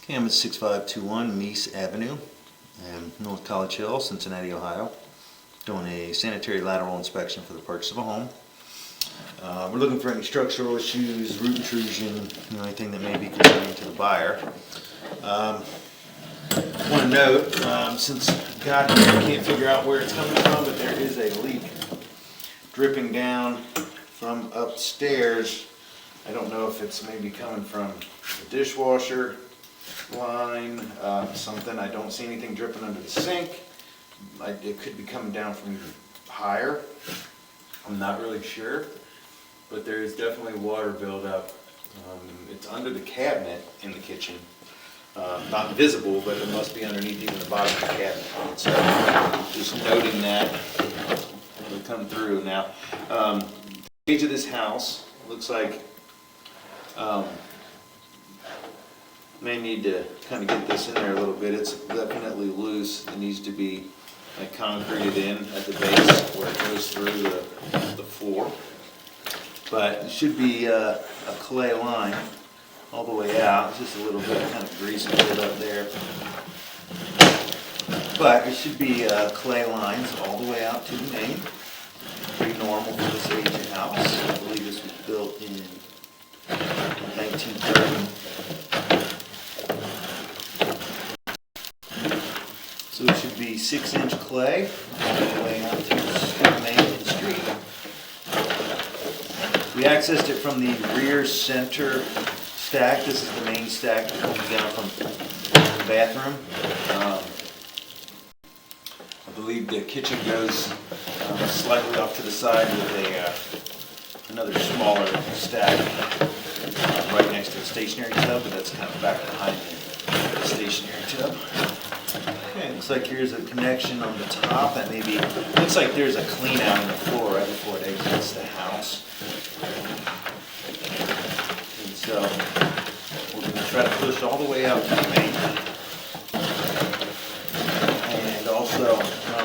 Okay, I'm at 6521 Meis Avenue in North College Hill, Cincinnati, Ohio, doing a sanitary lateral inspection for the purchase of a home. We're looking for any structural issues, root intrusion, anything that may be concerning to the buyer. I want to note, since I got here, I can't figure out where it's coming from, but there is a leak dripping down from upstairs. I don't know if it's maybe coming from the dishwasher line, something. I don't see anything dripping under the sink. It could be coming down from higher. I'm not really sure, but there is definitely water buildup. It's under the cabinet in the kitchen. Not visible, but it must be underneath even the bottom of the cabinet. And so just noting that it'll come through. Now, the age of this house looks like may need to kind of get this in there a little bit. It's definitely loose. It needs to be like concreted in at the base where it goes through the floor. But it should be a clay line all the way out. Just a little bit of kind of grease build up there. But it should be clay lines all the way out to the main. Pretty normal for this age of house. I believe this was built in 1930. So it should be 6-inch clay all the way out to the main street. We accessed it from the rear center stack. This is the main stack coming down from the bathroom. I believe the kitchen goes slightly off to the side with another smaller stack right next to the stationary tub, but that's kind of back behind the stationary tub. Okay, looks like here's a connection on the top that maybe, looks like there's a clean out on the floor right before it exits the house. And so we're going to try to push all the way out to the main. And also,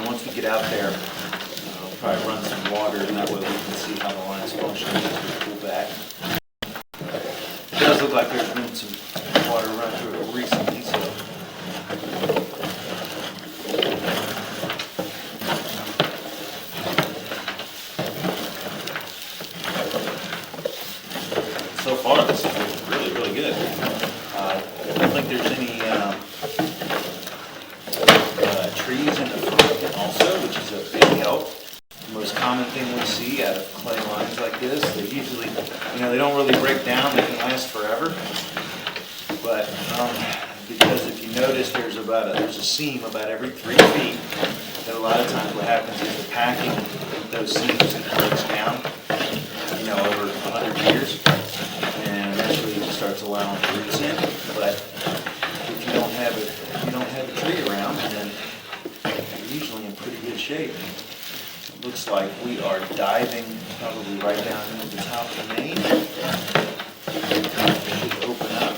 once we get out there, we'll probably run some water, and that way we can see how the lines function as we pull back. It does look like there's been some water run through it recently, so. So far, this is really, really good. I don't think there's any trees in the front also, which is a big help. The most common thing we see out of clay lines like this, they usually, they don't really break down, they can last forever. But because if you notice, there's a seam about every 3 feet, that a lot of times what happens is the packing, those seams breaks down, over 100 years. Eventually it just starts allowing the roots in, but if you don't have a tree around, then you're usually in pretty good shape. It looks like we are diving probably right down into the top of the main. It should open up.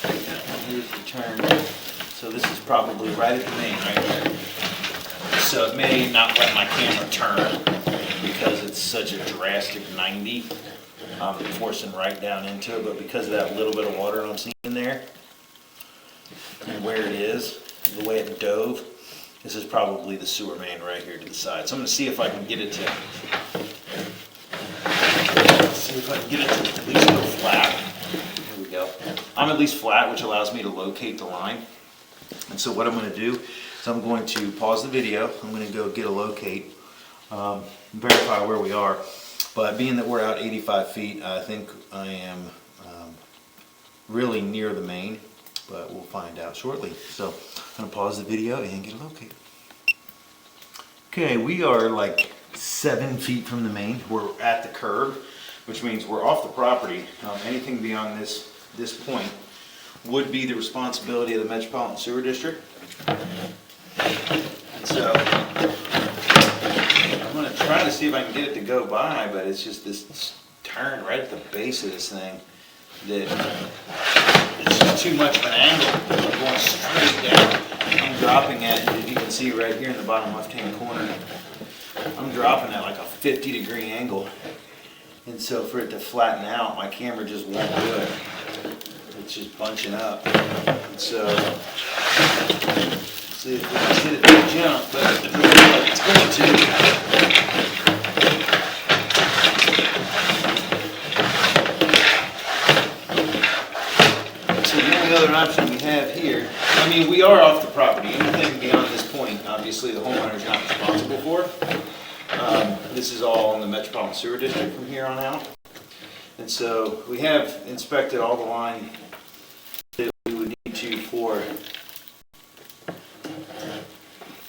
And here's the turn. So this is probably right at the main right there. So it may not let my camera turn because it's such a drastic 90. I'm forcing right down into it, but because of that little bit of water I'm seeing in there, and where it is, the way it dove, this is probably the sewer main right here to the side. So I'm going to see if I can get it to, at least go flat. Here we go. I'm at least flat, which allows me to locate the line. And so what I'm going to do is I'm going to pause the video. I'm going to go get a locate, verify where we are. But being that we're out 85 feet, I think I am really near the main, but we'll find out shortly. So I'm going to pause the video and get a locate. Okay, we are like 7 feet from the main. We're at the curb, which means we're off the property. Anything beyond this point would be the responsibility of the Metropolitan Sewer District. And so I'm going to try to see if I can get it to go by, but it's just this turn right at the base of this thing that it's just too much of an angle. I'm going straight down. I'm dropping at, as you can see right here in the bottom left-hand corner, I'm dropping at like a 50-degree angle. And so for it to flatten out, my camera just won't do it. it's just bunching up. And so, let's see if we can get it to jump, but it doesn't look like it's going to. So the only other option we have here, I mean, we are off the property. Anything beyond this point, obviously, the homeowner is not responsible for. This is all in the Metropolitan Sewer District from here on out. And so we have inspected all the line that we would need to for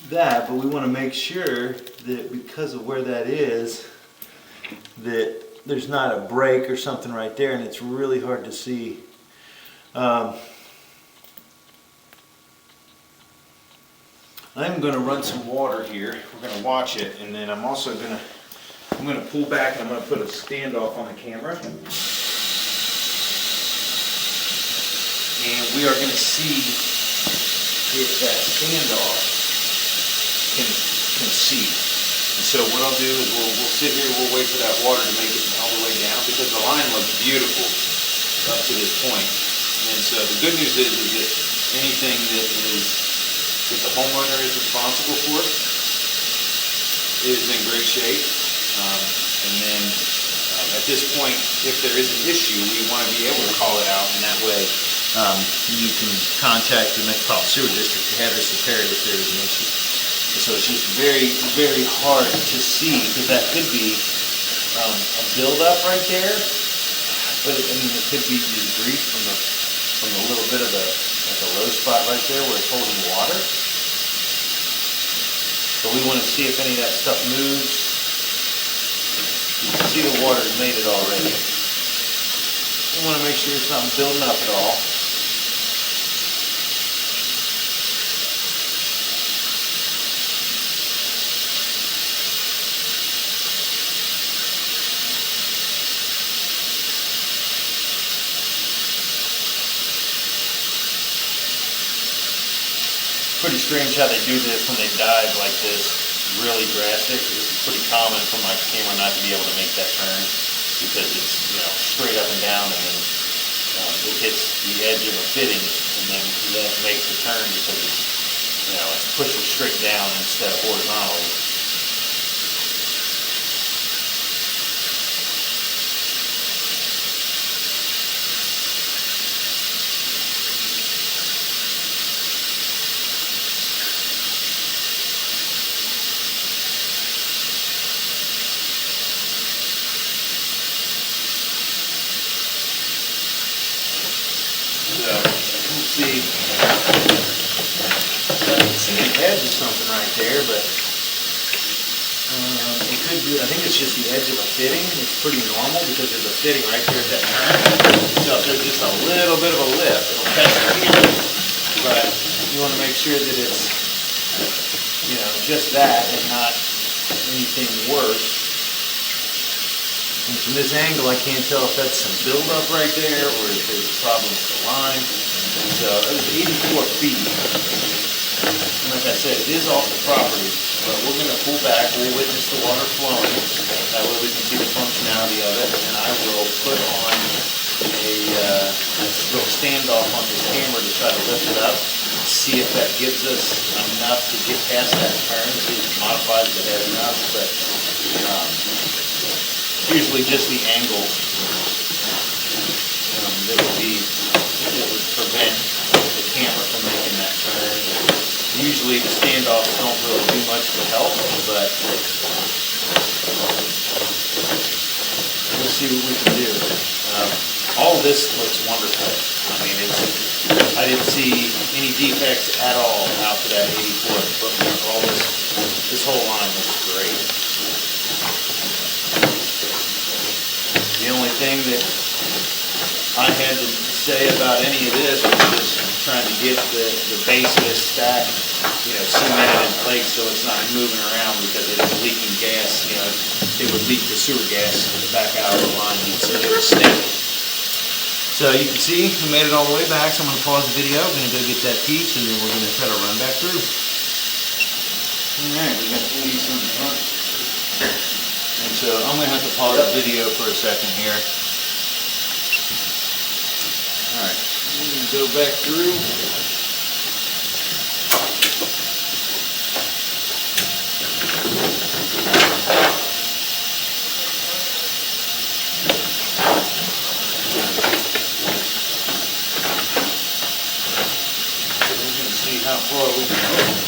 that, but we want to make sure that because of where that is, that there's not a break or something right there, and it's really hard to see. I'm going to run some water here. We're going to watch it, and then I'm also going to pull back and I'm going to put a standoff on the camera. And we are going to see if that standoff can see. And so what I'll do is we'll sit here, we'll wait for that water to make it all the way down, because the line looks beautiful up to this point. And so the good news is that anything that the homeowner is responsible for is in great shape. And then at this point, if there is an issue, we want to be able to call it out, and that way you can contact the Metropolitan Sewer District to have this repaired if there is an issue. And so it's just very, very hard to see, because that could be a buildup right there, but it could be just grease from the little bit of the low spot right there where it's holding water. So we want to see if any of that stuff moves. You can see the water's made it already. We want to make sure it's not building up at all. Pretty strange how they do this when they dive like this, really drastic. This is pretty common for my camera not to be able to make that turn, because it's, straight up and down, and then it hits the edge of a fitting, and then it makes the turn because it's pushing straight down instead of horizontally. See, I can see an edge of something right there, but it could be, I think it's just the edge of a fitting. It's pretty normal because there's a fitting right there at that turn. So if there's just a little bit of a lift, it'll catch it here. But you want to make sure that it's, just that and not anything worse. And from this angle, I can't tell if that's some buildup right there or if there's a problem with the line. So it was 84 feet. And like I said, it is off the property, but we're going to pull back. We'll witness the water flowing. That way we can see the functionality of it. And I will put on a little standoff on this camera to try to lift it up, see if that gives us enough to get past that turn, see if it modifies the head enough. But it's usually just the angle that would prevent the camera from making that turn. Usually the standoffs don't really do much to help, but we'll see what we can do. All of this looks wonderful. I mean, I didn't see any defects at all out to that 84 foot mark. All this whole line looks great. The only thing that I had to say about any of this was just trying to get the base of this stack, cemented in place so it's not moving around, because it is leaking gas. It would leak the sewer gas back out of the line. So it would stink. So you can see we made it all the way back. So I'm going to pause the video. I'm going to go get that piece, and then we're going to try to run back through. All right, we got the piece on the front. And so I'm going to have to pause the video for a second here. All right. Go back through. See how far we can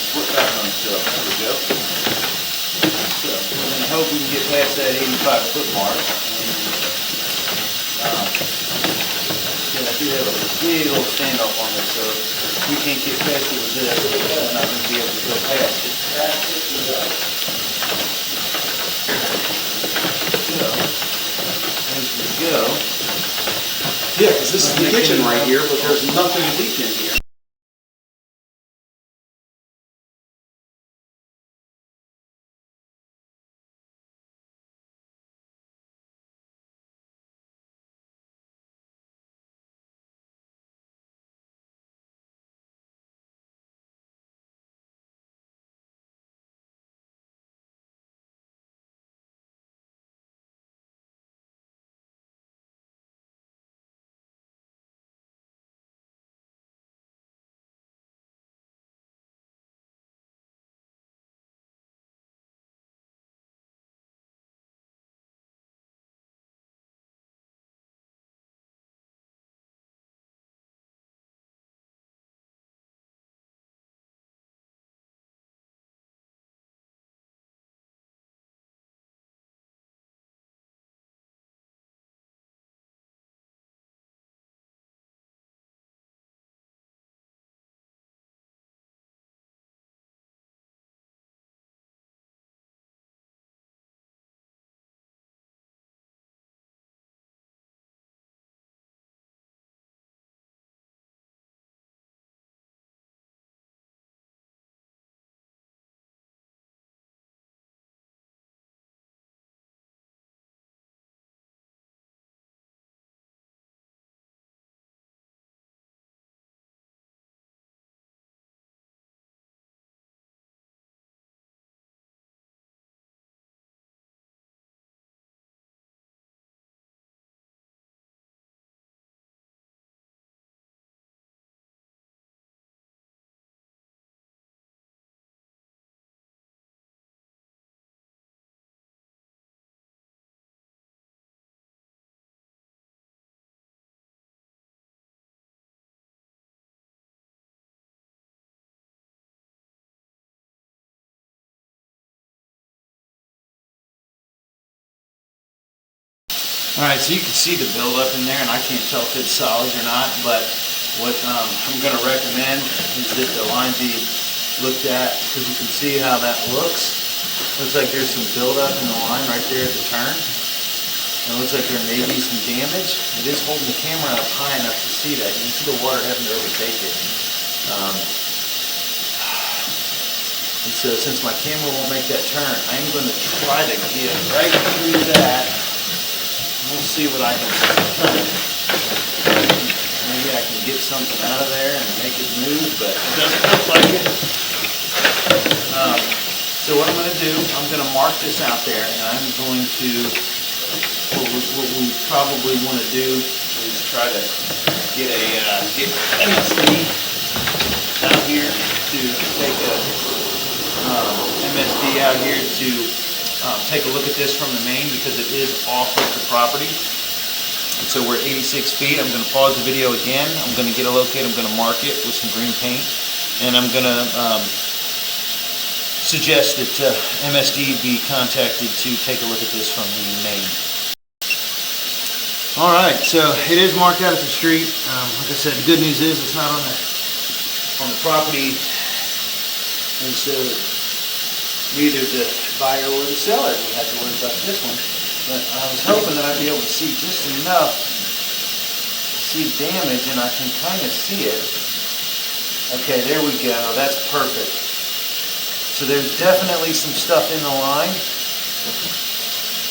put back on stuff. There we go. So I hope we can get past that 85-foot mark. And I do have a big old standoff on this, so if we can't get past it with this, we're not going to be able to go past it. So as we go. Yeah, because this is the kitchen right here, but there's nothing leaking here. Alright, so you can see the buildup in there, and I can't tell if it's solid or not, but what I'm going to recommend is that the line be looked at, because you can see how that looks. Looks like there's some buildup in the line right there at the turn. And it looks like there may be some damage. It is holding the camera up high enough to see that. You can see the water having to overtake it. And so since my camera won't make that turn, I'm going to try to get right through that. We'll see what I can do. Maybe I can get something out of there and make it move, but it doesn't look like it. So what I'm going to do, I'm going to mark this out there, and I'm going to, what we probably want to do is try to get MSD out here to take a MSD out here to take a look at this from the main, because it is off of the property. And so we're at 86 feet. I'm going to pause the video again. I'm going to get a locate. I'm going to mark it with some green paint. And I'm going to suggest that MSD be contacted to take a look at this from the main. Alright, so it is marked out at the street. Like I said, the good news is it's not on the property. And so neither the buyer or the seller will have to worry about this one. But I was hoping that I'd be able to see just enough to see damage, and I can kind of see it. Okay, there we go. That's perfect. So there's definitely some stuff in the line.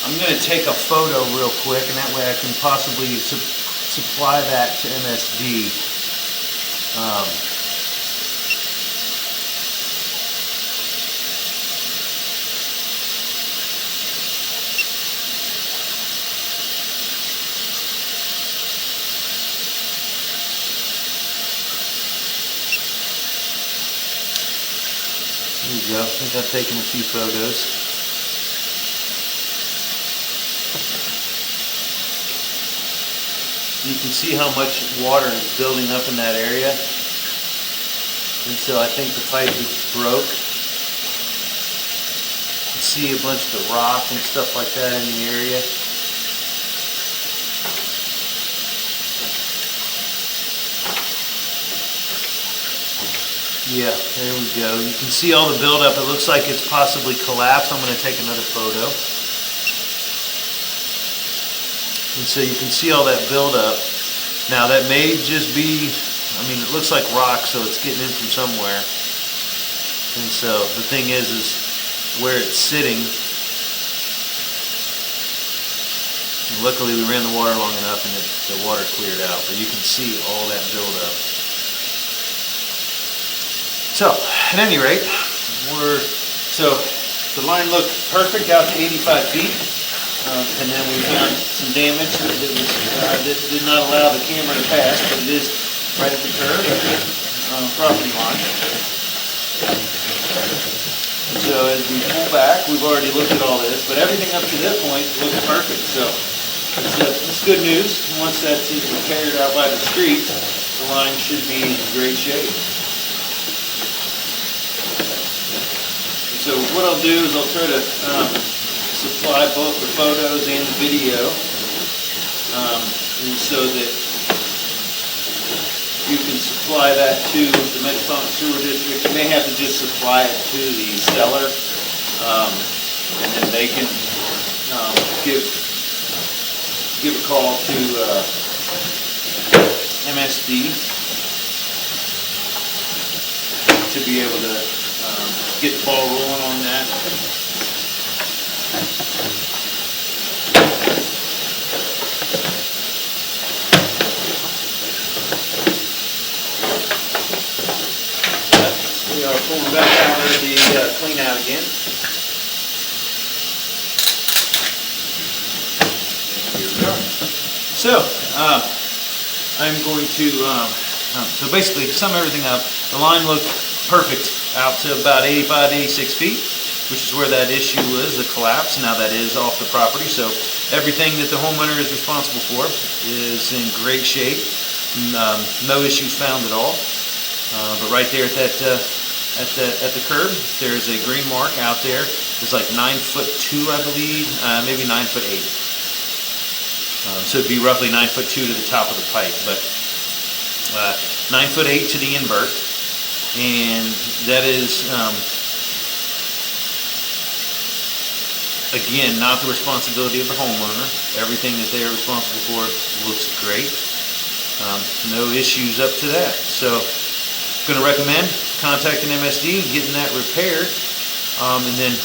I'm going to take a photo real quick, and that way I can possibly supply that to MSD. go. I think I've taken a few photos. You can see how much water is building up in that area. And so I think the pipe is broke. You can see a bunch of the rock and stuff like that in the area. Yeah, there we go. You can see all the buildup. It looks like it's possibly collapsed. I'm going to take another photo. And so you can see all that buildup. Now that may just be, I mean, it looks like rock, so it's getting in from somewhere. And so the thing is where it's sitting. Luckily we ran the water long enough and the water cleared out, but you can see all that buildup. So, at any rate, so the line looked perfect out to 85 feet. And then we found some damage that did not allow the camera to pass, but it is right at the curve at the property line. And so as we pull back, we've already looked at all this, but everything up to this point looks perfect. So it's good news. Once that is repaired out by the street, the line should be in great shape. So what I'll do is I'll try to supply both the photos and the video, and so that you can supply that to the Metropolitan Sewer District. You may have to just supply it to the seller, and then they can give a call to MSD to be able to get the ball rolling on that. We are pulling back out of the clean out again. And here we are. So, I'm going to, so basically to sum everything up, the line looked perfect out to about 85 to 86 feet. Which is where that issue was, the collapse. Now that is off the property, so everything that the homeowner is responsible for is in great shape. No issues found at all. But right there at that at the curb, there's a green mark out there. It's like 9'2", I believe, maybe 9'8". So it'd be roughly 9'2" to the top of the pipe, but 9'8" to the invert, and that is. Again, not the responsibility of the homeowner. Everything that they are responsible for looks great. No issues up to that. So, going to recommend contacting MSD and getting that repaired. And then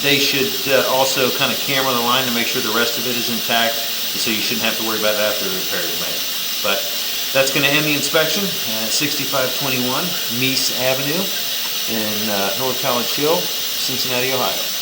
they should also kind of camera the line to make sure the rest of it is intact. And so you shouldn't have to worry about it after the repair is made. But that's going to end the inspection at 6521 Meis Avenue in North College Hill, Cincinnati, Ohio.